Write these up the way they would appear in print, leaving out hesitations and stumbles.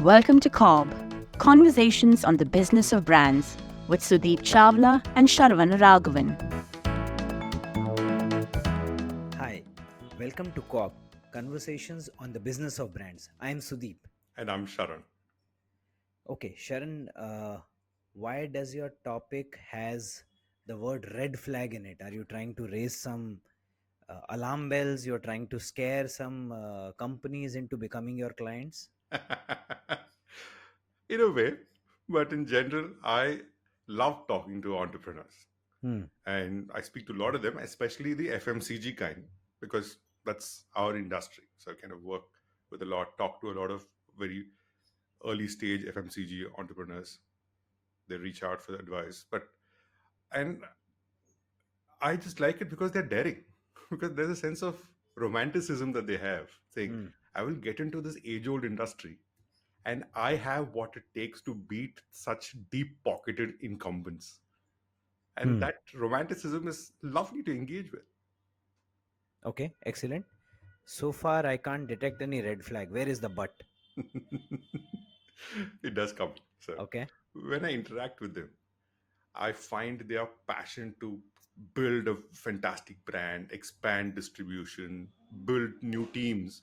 Welcome to CoBB, Conversations on the Business of Brands with Sudeep Chawla and Sharan Raghavan. Hi, welcome to CoBB, Conversations on the Business of Brands. I am Sudeep. And I'm Sharan. Okay, Sharan, why does your topic has the word red flag in it? Are you trying to raise some alarm bells? You're trying to scare some companies into becoming your clients? In a way, but in general, I love talking to entrepreneurs. Hmm. And I speak to a lot of them, especially the FMCG kind, because that's our industry. So I kind of work with a lot, talk to a lot of very early stage FMCG entrepreneurs. They reach out for advice. And I just like it because they're daring, because there's a sense of romanticism that they have, saying, Hmm. I will get into this age old industry and I have what it takes to beat such deep pocketed incumbents. And Hmm. that romanticism is lovely to engage with. Okay, excellent. So far, I can't detect any red flag. Where is the but? It does come. So Okay. when I interact with them, I find their passion to build a fantastic brand, expand distribution, build new teams.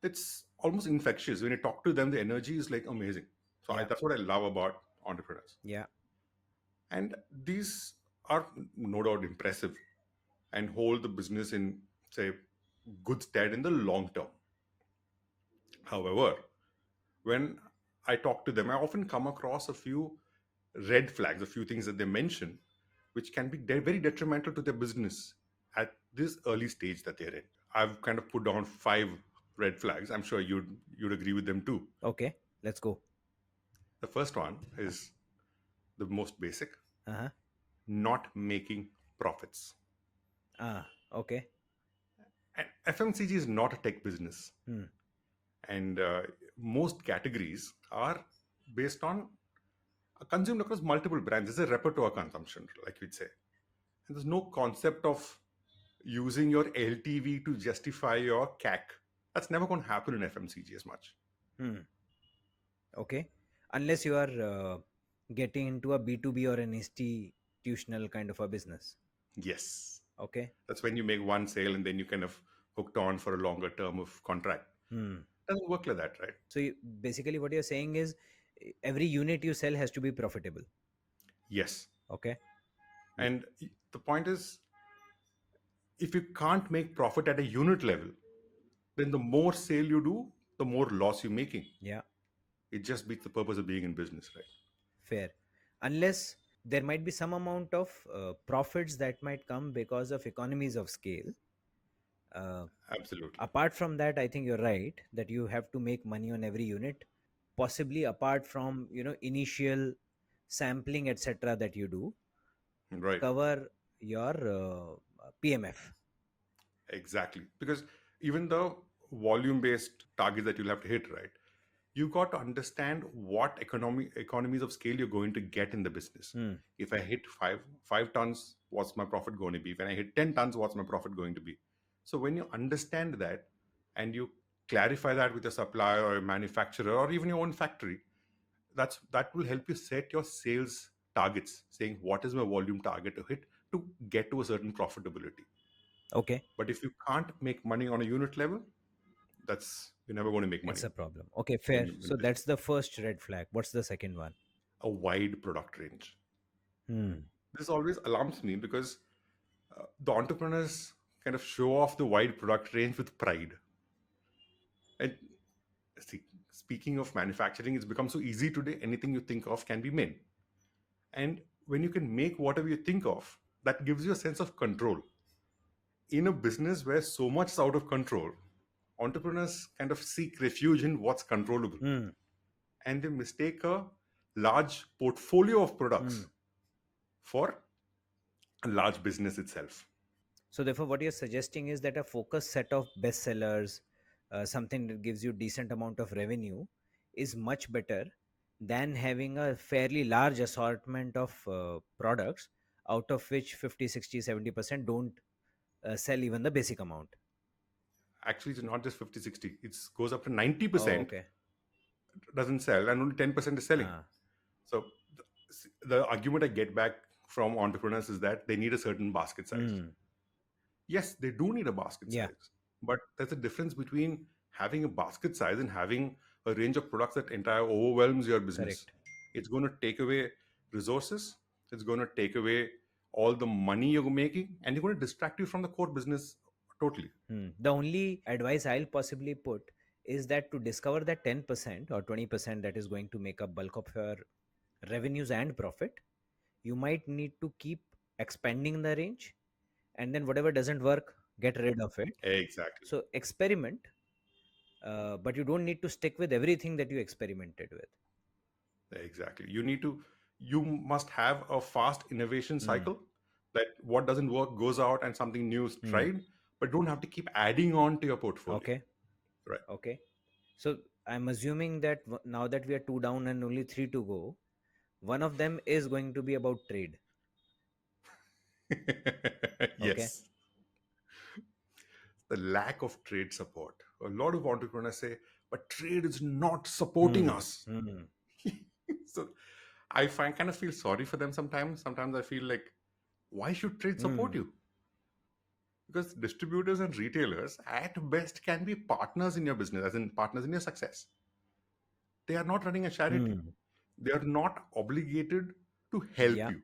It's almost infectious. When you talk to them, the energy is like amazing. So Yeah. that's what I love about entrepreneurs. Yeah. And these are no doubt impressive and hold the business in, say, good stead in the long term. However, when I talk to them, I often come across a few red flags, a few things that they mention, which can be very detrimental to their business at this early stage that they're in. I've kind of put down 5 red flags. I'm sure you'd agree with them too. Okay. Let's go. The first one is the most basic: Uh huh. not making profits. Ah. Okay. And FMCG is not a tech business, Hmm. and most categories are based on consumed across multiple brands. It's a repertoire consumption, like we'd say. And there's no concept of using your LTV to justify your CAC. That's never going to happen in FMCG as much. Hmm. Okay. Unless you are getting into a B2B or an institutional kind of a business. Yes. Okay. That's when you make one sale and then you kind of hooked on for a longer term of contract. Hmm. Doesn't work like that, right? So basically, what you're saying is every unit you sell has to be profitable. Yes. Okay. And the point is, if you can't make profit at a unit level, then the more sale you do, the more loss you're making. Yeah. It just beats the purpose of being in business, right? Fair. Unless there might be some amount of profits that might come because of economies of scale. Uh, Absolutely. Apart from that, I think you're right that you have to make money on every unit, possibly apart from initial sampling etc that you do Right. cover your PMF. Exactly. Because even the volume based targets that you'll have to hit, right? You got to understand what economies of scale you're going to get in the business. Hmm. If I hit five tons, what's my profit going to be? When I hit 10 tons, what's my profit going to be? So when you understand that and you clarify that with a supplier or a manufacturer or even your own factory, that will help you set your sales targets, saying what is my volume target to hit to get to a certain profitability. Okay, But if you can't make money on a unit level, that's you're never going to make it's money a problem. Okay, when fair. you in So that's business. the first red flag. What's the second one? A wide product range. Hmm. This always alarms me because the entrepreneurs kind of show off the wide product range with pride. And see, speaking of manufacturing, it's become so easy today. Anything you think of can be made. And when you can make whatever you think of, that gives you a sense of control. In a business where so much is out of control, entrepreneurs kind of seek refuge in what's controllable. Hmm. And they mistake a large portfolio of Hmm. products for a large business itself. So therefore, what you're suggesting is that a focused set of bestsellers, something that gives you decent amount of revenue, is much better than having a fairly large assortment of products, out of which 50, 60, 70% don't sell even the basic amount. actually it's not just 50-60, it goes up to Oh, 90% okay. doesn't sell and only 10% is selling. Ah. So the argument I get back from entrepreneurs is that they need a certain basket size. Mm. Yes, they do need a basket Yeah, size, but there's a difference between having a basket size and having a range of products that entire overwhelms your business. correct. It's going to take away resources, it's going to take away all the money you're making, and you're going to distract you from the core business totally. The only advice I'll possibly put is that to discover that 10% or 20% that is going to make up bulk of your revenues and profit, you might need to keep expanding the range, and then whatever doesn't work, get rid of it. Exactly. So experiment, but you don't need to stick with everything that you experimented with. Exactly. You must have a fast innovation Hmm. cycle that what doesn't work goes out and something new is Hmm. tried, but don't have to keep adding on to your portfolio. Okay. Right. Okay. So I'm assuming that now that we are two down and only three to go, one of them is going to be about trade. Okay. Yes. The lack of trade support. A lot of entrepreneurs say, but trade is not supporting Hmm. us. Hmm. So I find kind of feel sorry for them sometimes. Sometimes I feel like, why should trade support Hmm. you? Because distributors and retailers at best can be partners in your business, as in partners in your success. They are not running a charity. Hmm. They are not obligated to help Yeah. you.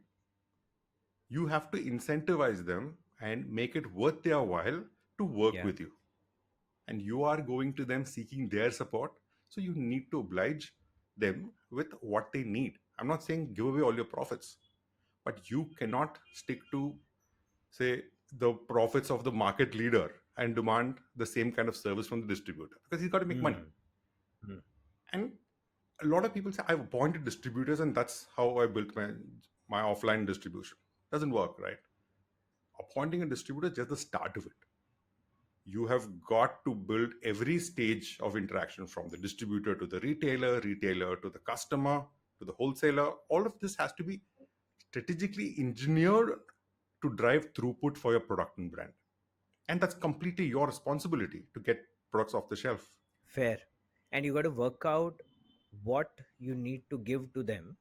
You have to incentivize them and make it worth their while to work Yeah. with you. And you are going to them seeking their support. So you need to oblige them with what they need. I'm not saying give away all your profits, but you cannot stick to, say, the profits of the market leader and demand the same kind of service from the distributor because he's got to make money. Hmm. Hmm. And a lot of people say I've appointed distributors and that's how I built my offline distribution. Doesn't work, right? Appointing a distributor is just the start of it. You have got to build every stage of interaction from the distributor to the retailer to the customer to the wholesaler. All of this has to be strategically engineered to drive throughput for your product and brand. And that's completely your responsibility to get products off the shelf. Fair. And you got to work out what you need to give to them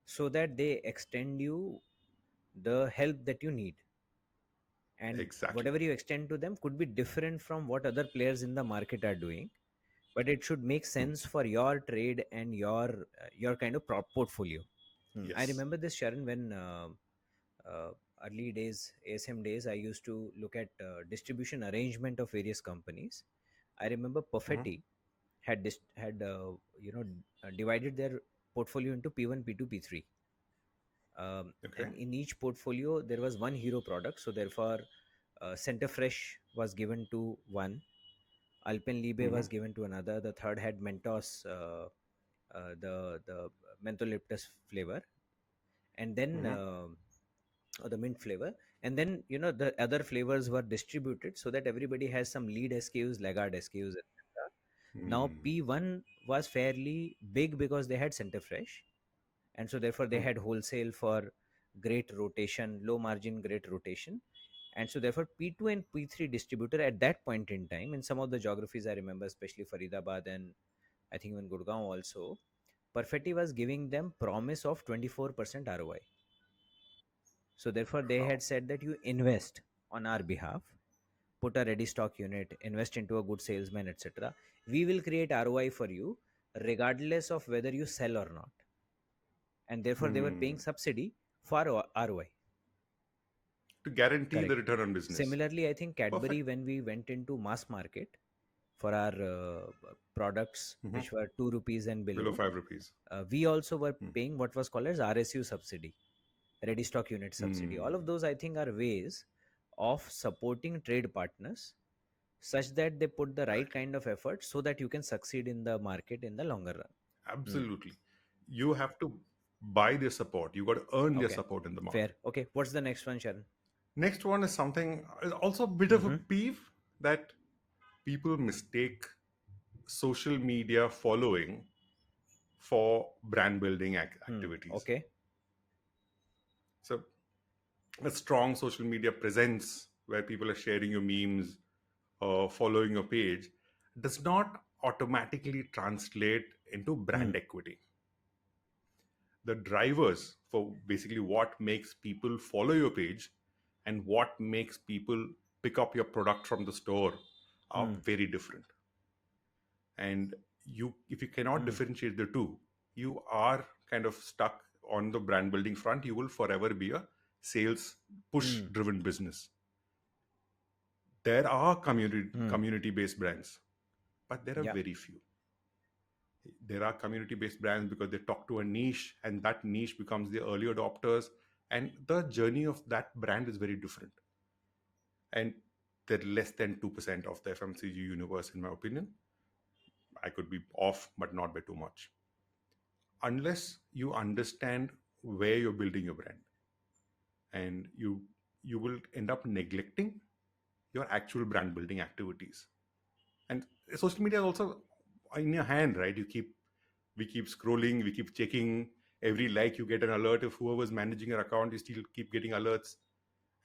so that they extend you the help that you need. And Exactly. whatever you extend to them could be different from what other players in the market are doing, but it should make Hmm. sense for your trade and your kind of portfolio. I Yes. remember this, Sharon, when uh, early days, ASM days, I used to look at distribution arrangement of various companies. I remember Mhm. Perfetti had divided their portfolio into P1, P2, P3. Okay. And in each portfolio there was one hero product, so therefore Center Fresh was given to one, Alpenliebe Hmm. was given to another, the third had Mentos, the mentholyptus flavor, and then Hmm. or the mint flavor, and then the other flavors were distributed so that everybody has some lead SKUs, laggard SKUs, etc. Now Hmm. P1 was fairly big because they had Center Fresh, and so therefore they Hmm. had wholesale for great rotation, low margin great rotation. And so therefore P2 and P3 distributor at that point in time in some of the geographies, I remember especially Faridabad and I think even Gurgaon also, Perfetti was giving them promise of 24% ROI. So therefore they Wow. had said that you invest on our behalf, put a ready stock unit, invest into a good salesman, etc. We will create ROI for you regardless of whether you sell or not. And therefore they were paying Hmm. subsidy for ROI. To guarantee the Correct. return on business. Similarly, I think Cadbury, Perfect. when we went into mass market for our products Hmm. which were 2 rupees and Below below, 5 rupees. we also were Hmm. paying what was called as RSU subsidy, ready stock unit subsidy. All of Hmm. those, I think, are ways of supporting trade partners such that they put the right Correct. kind of effort so that you can succeed in the market in the longer run. Hmm. Absolutely. You have to buy their support. You got to earn their Okay. support in the Fair. market. Okay. What's the next one, Sharon? Next one is something is also a bit of a Mm-hmm. peeve that people mistake social media following for brand building activities. Okay. So a strong social media presence where people are sharing your memes, following your page does not automatically translate into brand equity. The drivers for basically what makes people follow your page and what makes people pick up your product from the store are very different. And you, if you cannot differentiate the two, you are kind of stuck on the brand building front. You will forever be a sales push driven business. There are community based brands, but there are Yeah. very few. There are community based brands because they talk to a niche, and that niche becomes the early adopters, and the journey of that brand is very different. And they're less than 2% of the FMCG universe, in my opinion. I could be off, but not by too much. Unless you understand where you're building your brand, and you will end up neglecting your actual brand building activities. And social media is also in your hand, right? We keep scrolling, we keep checking. Every like you get an alert. If whoever's managing your account, you still keep getting alerts,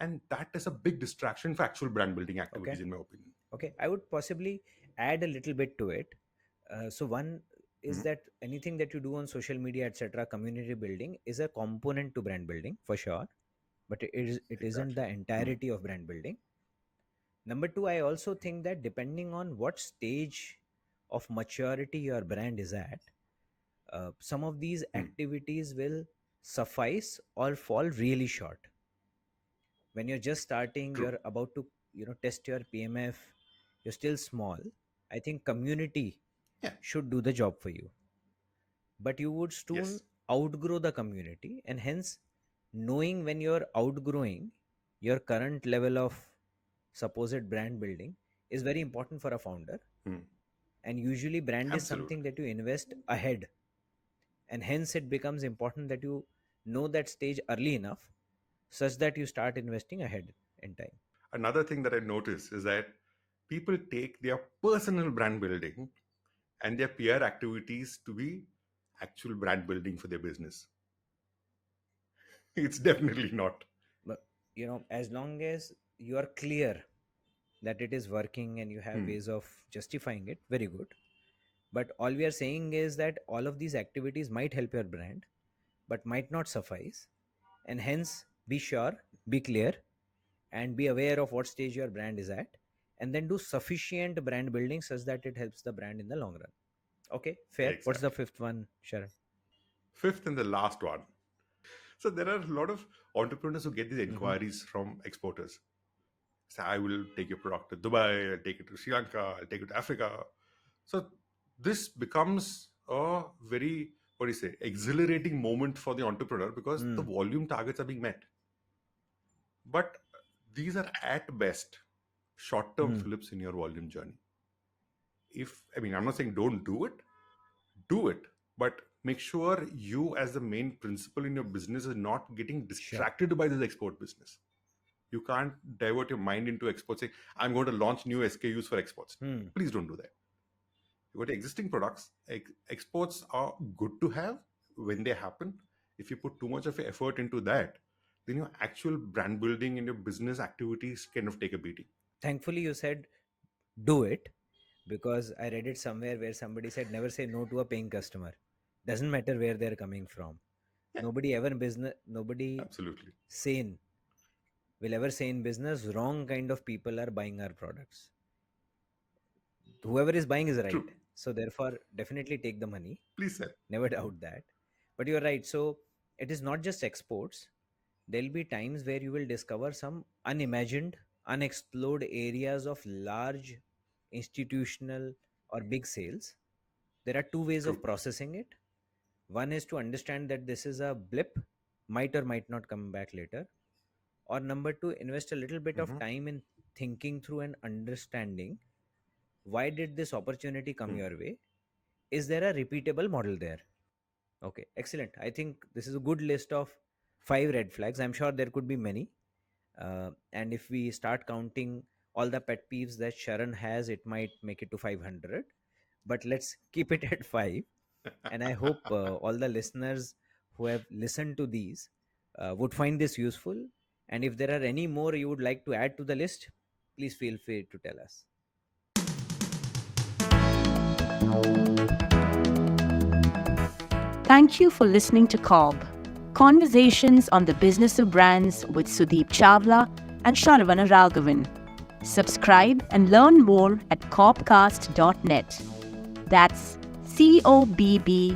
and that is a big distraction for actual brand building Okay. activities, in my opinion. Okay. I would possibly add a little bit to it. So one is Mhm. that anything that you do on social media, etc., community building is a component to brand building for sure, but it isn't Exactly. the entirety of brand building. Number two, I also think that depending on what stage of maturity your brand is at, some of these Hmm. activities will suffice or fall really short. When you're just starting, True. you're about to test your PMF, you're still small. I think community Yeah. should do the job for you, but you would soon Yes. outgrow the community, and hence knowing when you're outgrowing your current level of supposed brand building is very important for a founder. Hmm. And usually brand is Absolutely. something that you invest ahead, and hence it becomes important that you know that stage early enough such that you start investing ahead in time. Another thing that I notice is that people take their personal brand building and their peer activities to be actual brand building for their business. It's definitely not. But as long as you are clear that it is working and you have Hmm. ways of justifying it, very good. But all we are saying is that all of these activities might help your brand but might not suffice, and hence be sure, be clear, and be aware of what stage your brand is at, and then do sufficient brand building such that it helps the brand in the long run. Okay, fair. What's the Exactly. fifth one, Sharan? Fifth and the last one. So there are a lot of entrepreneurs who get these Mm-hmm. inquiries from exporters. Say, I will take your product to Dubai, I'll take it to Sri Lanka, I'll take it to Africa. So this becomes a very, what do you say, exhilarating moment for the entrepreneur because the Mm. volume targets are being met. But these are at best short-term Mm. flips in your volume journey. I mean, I'm not saying don't do it, but make sure you, as the main principle in your business, is not getting Sure. distracted by this export business. You can't divert your mind into exports saying, I'm going to launch new SKUs for exports. Mm. Please don't do that. You've got existing products. Exports are good to have when they happen. If you put too much of effort into that, then your actual brand building and your business activities kind of take a beating. Thankfully, you said do it, because I read it somewhere where somebody said never say no to a paying customer. Doesn't matter where they're coming from. Yeah, Nobody absolutely. sane will ever say in business wrong kind of people are buying our products. Whoever is buying is right. True. So therefore, definitely take the money. Please sell. Never doubt that. But you're right. So it is not just exports. There'll be times where you will discover some unimagined, unexplored areas of large institutional or big sales. There are two ways True. of processing it. One is to understand that this is a blip, might or might not come back later. Or number two, invest a little bit of Mm-hmm. time in thinking through and understanding why did this opportunity come Hmm. your way? Is there a repeatable model there? Okay, excellent. I think this is a good list of 5 red flags. I'm sure there could be many. And if we start counting all the pet peeves that Sharan has, it might make it to 500. But let's keep it at 5. And I hope all the listeners who have listened to these would find this useful. And if there are any more you would like to add to the list, please feel free to tell us. Thank you for listening to CoBB, Conversations on the Business of Brands with Sudeep Chawla and Sharan Raghavan. Subscribe and learn more at cobcast.net. That's CoBBcast.net.